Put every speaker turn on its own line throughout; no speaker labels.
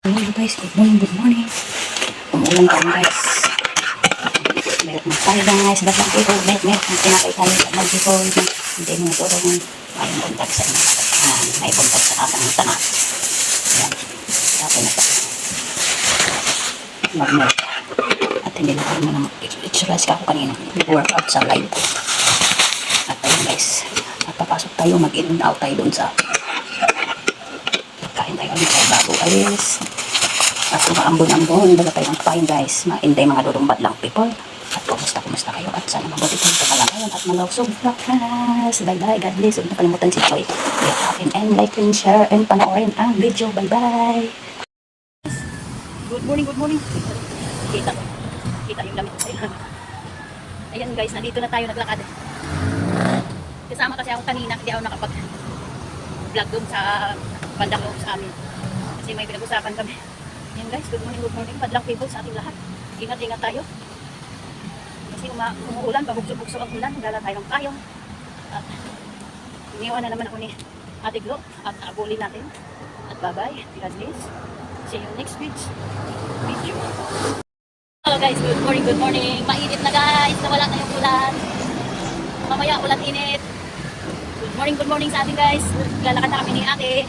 Hello guys, good morning, good morning. Umuulan pa rin guys. Meron na tayo guys, ba't lang people, meron tinakay tayo ng people. Hindi mo turong may contact sa inyo. May contact sa aking tanat. Yan, tapos na tayo. Mag-milk. At hindi na tayo na mag-exercise ka ako kanina. Workout sa live ko. At ayun guys, magpapasok tayo, mag-in out tayo doon sa kain tayo ulit tayo bago alis. At umaambon-ambon, baga tayo ng fine guys. Maintay mga dudumbat lang people. At kumusta kayo at sana mabuti tayo sa kalagayan at malusog lakas. Bye bye, God bless. Huwag na kalimutan si Joy. And like and share and panoorin ang video. Bye bye. Good morning, good morning. Kita yung damit ko. Ayan guys, nandito na tayo naglakad. Kasama kasi ako kanina, hindi ako nakapag-vlog doon sa bandang loob sa amin. Kasi may pinag-usapan kami. Ayan guys, good morning, padlang people sa ating lahat. Ingat-ingat tayo. Kasi umuulan, pabugso-bugso ang ulan, gala tayo ng payong. At iniwan na naman ako ni Ate Glo at abulin natin. At bye-bye, God bless. See you next video. Hello guys, good morning. Mainit na guys, nawala na yung ulan. Mamaya ulan init. Good morning sa atin guys. Lalakad na kami ni Ate.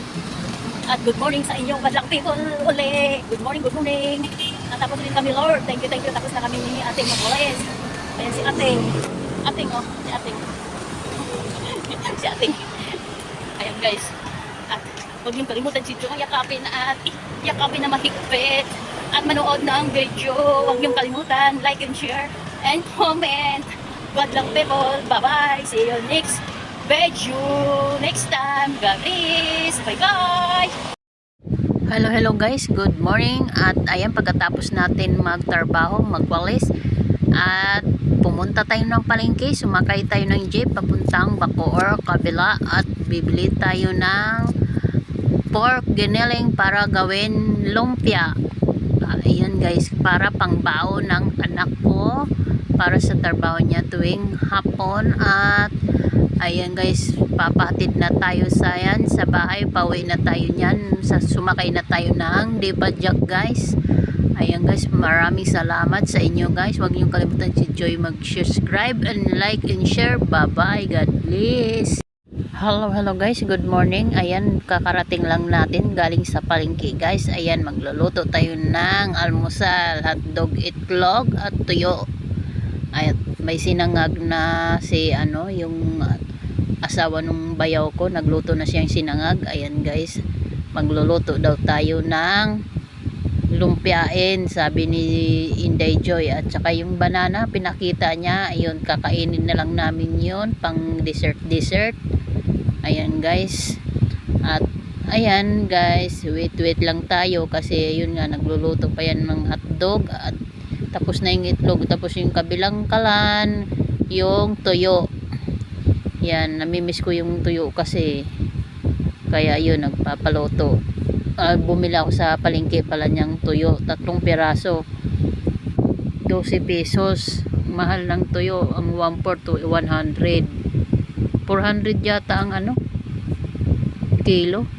At good morning sa inyong badlang people uli. Good morning. Natapos din kami Lord. Thank you. Tapos na kami ni Ating mag-oles. Ayan si Ating. Si Ating. Ayan guys. At huwag niyong kalimutan si Joy yakapin na mahigpit. At manood ng video. Huwag niyong kalimutan. Like and share and comment. Badlang people. Bye-bye. See you next video. Next time. God bless. Bye-bye.
Hello guys, good morning. At ayan, pagkatapos natin magtrabaho, magwalis at pumunta tayo ng palengke, sumakay tayo ng jeep papuntang Bacoor, Kabila at bibili tayo ng pork giniling para gawin lumpia. Ayan guys, para pangbao ng anak ko para sa trabaho niya tuwing hapon. At ayan guys, papahatid na tayo sa bahay, pauwi na tayo niyan, sumakay na tayo ng Dibadjak guys. Ayan guys, maraming salamat sa inyo guys. Huwag niyong kalimutan si Joy mag-subscribe and like and share. Bye bye, God bless. Hello guys, good morning. Ayan, kakarating lang natin galing sa palengke guys. Ayan, magluluto tayo ng almusal, hotdog, itlog at tuyo. Ayan, may sinangag na si yung asawa nung bayaw ko, nagluto na siyang sinangag. Ayan guys, magluluto daw tayo ng lumpiain, sabi ni Inday Joy. At saka yung banana, pinakita niya. Ayun, kakainin na lang namin yun pang dessert. Ayan guys. At ayan guys, wait lang tayo kasi yun nga, nagluluto pa yan ng hotdog. At tapos na yung itlog, tapos yung kabilang kalan, yung tuyo. Yan, namimiss ko yung tuyo kasi. Kaya yun, nagpapaluto. Bumili ako sa palengke pala niyang tuyo, 3 piraso, 12 pesos. Mahal ng tuyo, ang 1/4 to 100. 400 yata ang kilo.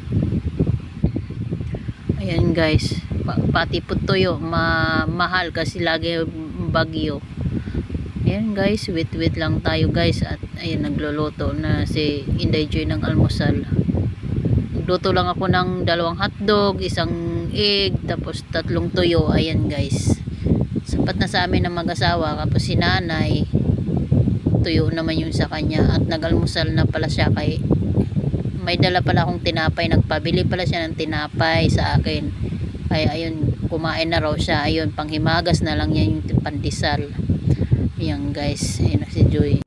Ayan guys, pati po tuyo mahal kasi lagi bagyo. Ayan guys, wait lang tayo guys. At ayan, nagluluto na si Inday Joy ng almusal. Nagluto lang ako ng 2 hotdog, 1 egg, tapos 3 tuyo. Ayan guys, sapat na sa amin ng mag-asawa. Tapos si nanay, tuyo naman yung sa kanya. At nag-almusal na pala siya, kay may dala pala akong tinapay, nagpabili pala siya ng tinapay sa akin. Kaya ayun, kumain na raw siya. Ayun, panghimagas na lang yan yung pandesal. Ayan guys, ayun na si Joy.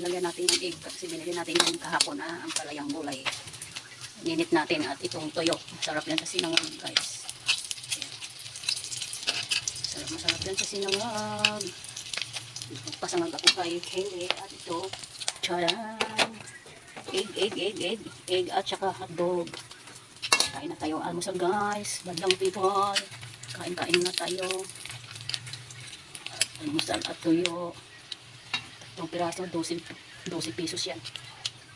lagyan natin ng egg kasi binili natin yung kahapon na ang palayang gulay. Ninit natin at itong toyo. Sarap yan sa sinangag, guys. Masarap yan sa sinangag. Pasangag ako kay Kelly at ito. Charan! Egg at saka hotdog. Kain na tayo almusal, guys. Badlang people. Kain na tayo. Almusal at tuyo. Itong piraso, 12 pesos yan.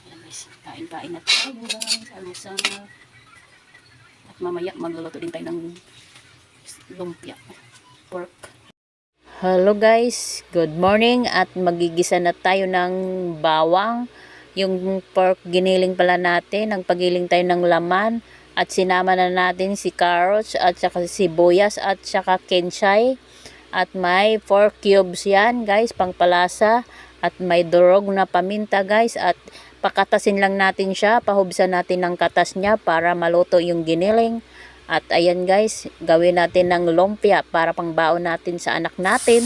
Ayan, guys. Kain na tayo, guys. Almusal. At mamaya magluluto din tayo ng lumpia. Pork.
Hello guys, good morning at magigisa na tayo ng bawang. Yung pork giniling pala natin, nagpagiling tayo ng laman at sinama na natin si carrots at saka sibuyas at saka kinchay. At may 4 cubes yan guys, pangpalasa. At may durog na paminta guys at pakatasin lang natin siya, pahubsan natin ng katas niya para maluto yung giniling. At ayan guys, gawin natin ng lumpia para pangbaon natin sa anak natin.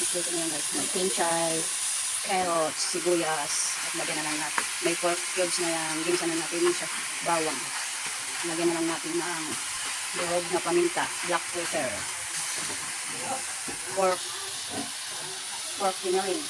Ito na yan, guys. May kinchay, carrots, sibuyas, at lagyan na lang natin. May 4 cubes na yan. Ginisa na natin siya. Bawang. Lagyan na lang natin ng durog na paminta, black pepper. Pork giniling.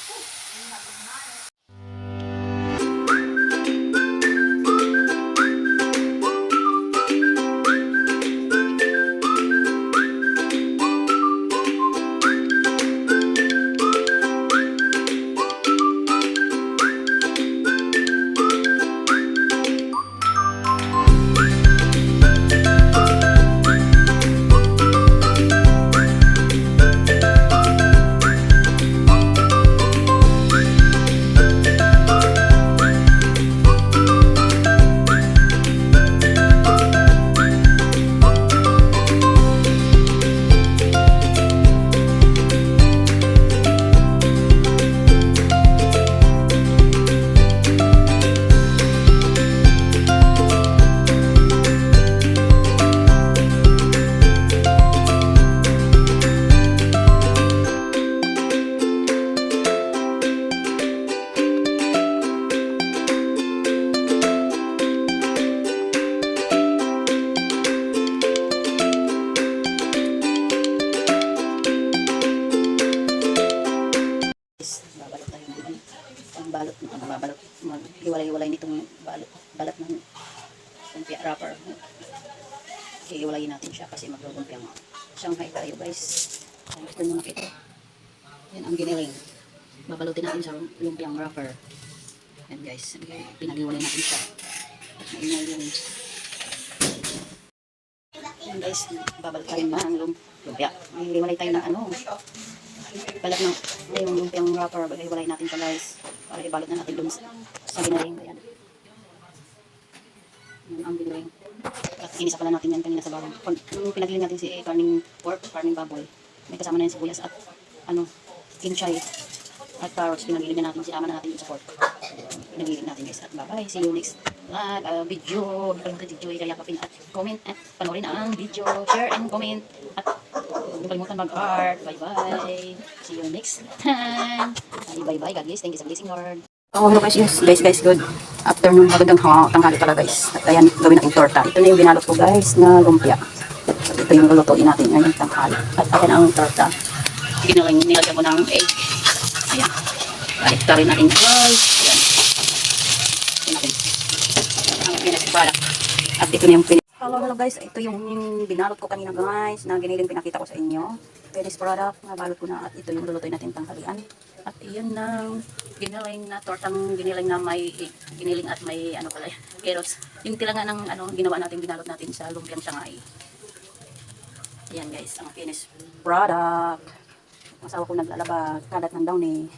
Maghiwalay-hiwalay nitong balat ng lumpia wrapper. Hiwalayin natin siya kasi maglulumpia mo. Shanghai tayo guys. Kung gusto nyo makita. Yan ang giniling. Babalutin natin sa lumpiang wrapper. Yan guys. Pinaghiwalay natin siya. Maingay yun. Yan guys. Babalutarin na ang lumpia. Hiwalay tayo ng ano. Balat ng yung lumpiang wrapper. Hiwalay natin siya guys. Para ibalot na natin dun sa giniling. Ayan. Yan ang giniling. At inisa pala natin yan kanina sa bawang. Nung pinagiling natin si karning pork, karning baboy, may kasama na yung sibuyas at kinchay at carrots. Pinagiling na natin, sinama na natin yung sa pork. Pinagiling natin guys. At bye-bye. See you next video. Huwag kalimutan video, yakapin at comment at panoorin ang video. Share and comment. At huwag kalimutan mag-art. Bye-bye. See you next time. Bye-bye. God bless. Thank you sa blessing, Lord. Oh, hello guys, yes, guys, good afternoon, magandang tanghali pala guys. At ayan, gawin natin torta. Ito na yung binalot ko guys na lumpia. At ito yung lulutuin natin ngayong tanghali. At ayan ang torta. Nilagyan ko ng egg. Ayan. Balik-tarin natin guys. Ayan. Ayan natin. Ang pinasiparak. At ito na yung hello guys, ito yung binalot ko kanina guys na giniling pinakita ko sa inyo. Finished product, nabalot ko na at ito yung lulutuin natin tanghalian. At iyon ng giniling na tortang giniling na may giniling at may ano pala, carrots. Yung tila nga ng ano, ginawa natin, binalot natin sa lumpiang Shanghai. Ayan guys, ang finished product. Asawa ko naglalaba, kalat ng daw ni.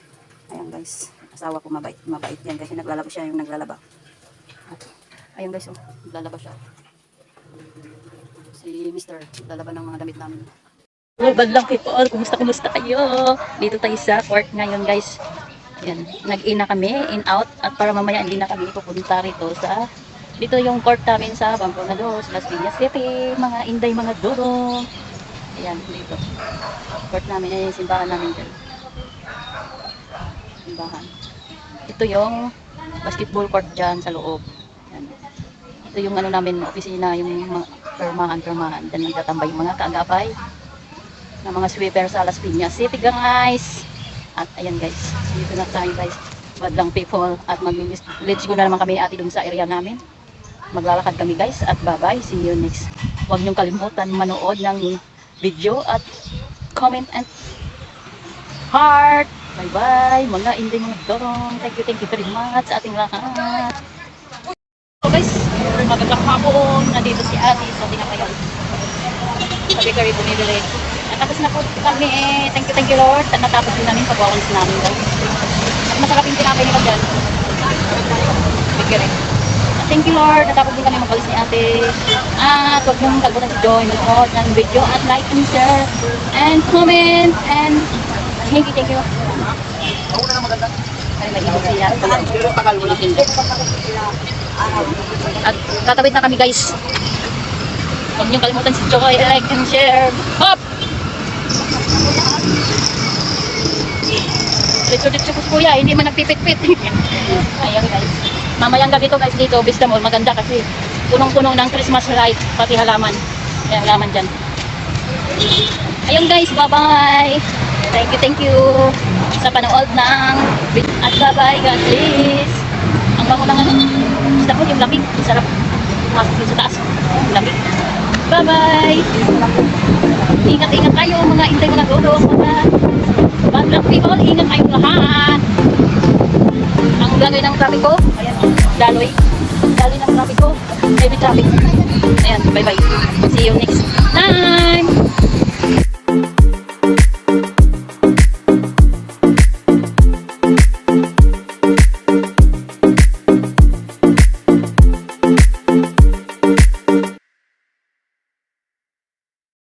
Ayan guys, asawa ko mabait yan kasi naglalaba siya, yung naglalaba. At ayan guys, oh, naglalaba siya. Si Mr. naglalaba ng mga damit namin. Hello, badlang people. Kumusta kayo? Dito tayo sa court ngayon, guys. Yan. Nag-in na kami, in out. At para mamaya hindi na kami pupunta rito sa Dito yung court namin sa Bangkong Las Piñas City, mga inday, mga dudong. Ayan, dito. Court namin, ay simbahan namin dyan. Simbahan. Ito yung basketball court dyan sa loob. Ayan. Ito yung ano namin, opisina, yung mga permahan. Dyan nagtatambay yung mga kaagapay na mga sweeper sa Las Piñas City, guys. At ayan guys, dito na tayo guys. Badlang people at let's go na naman kami ate dun sa area namin. Maglalakad kami guys at bye-bye. See you next. Huwag niyong kalimutan manood ng video at comment and heart. Bye-bye mga hindi mga dorong. Thank you very much sa ating lahat. So guys, magandang hapon. Nandito si ate sa tinapayan. Sa bakery bumibili. Natapos na po kami. Thank you Lord. At natapos din namin pag-wawalis namin guys. At masarap yung tinapay nila dyan. Bakery. Thank you Lord, natapos din kami mag-alis ni ate. At huwag niyong kalimutan i-join ng video at like and share and comment and thank you. Ay, may ibig siya. At tatawid na kami guys. Huwag niyong kalimutan si Joy, like and share. Hop! Dito po kuya, hindi man nagpipit-pit. Ayan guys. Mamayang gabi to guys dito, Vista Mall, maganda kasi punong-puno ng Christmas light, pati halaman. Ayan, halaman dyan. Ayun guys, bye-bye. Thank you sa panood ng at bye-bye, God bless. Ang bango ng ano, Vista Mall, yung lamig, sarap. Masok yung sa taas, yung lamig. Bye-bye. Ingat-ingat kayo mga intay, mga dodong, mga bad luck people, ingat kayo lahat. Ang gagawin ng traffic ko, ayan, daloy ng traffic ko, heavy traffic. Ayan, bye bye, see you next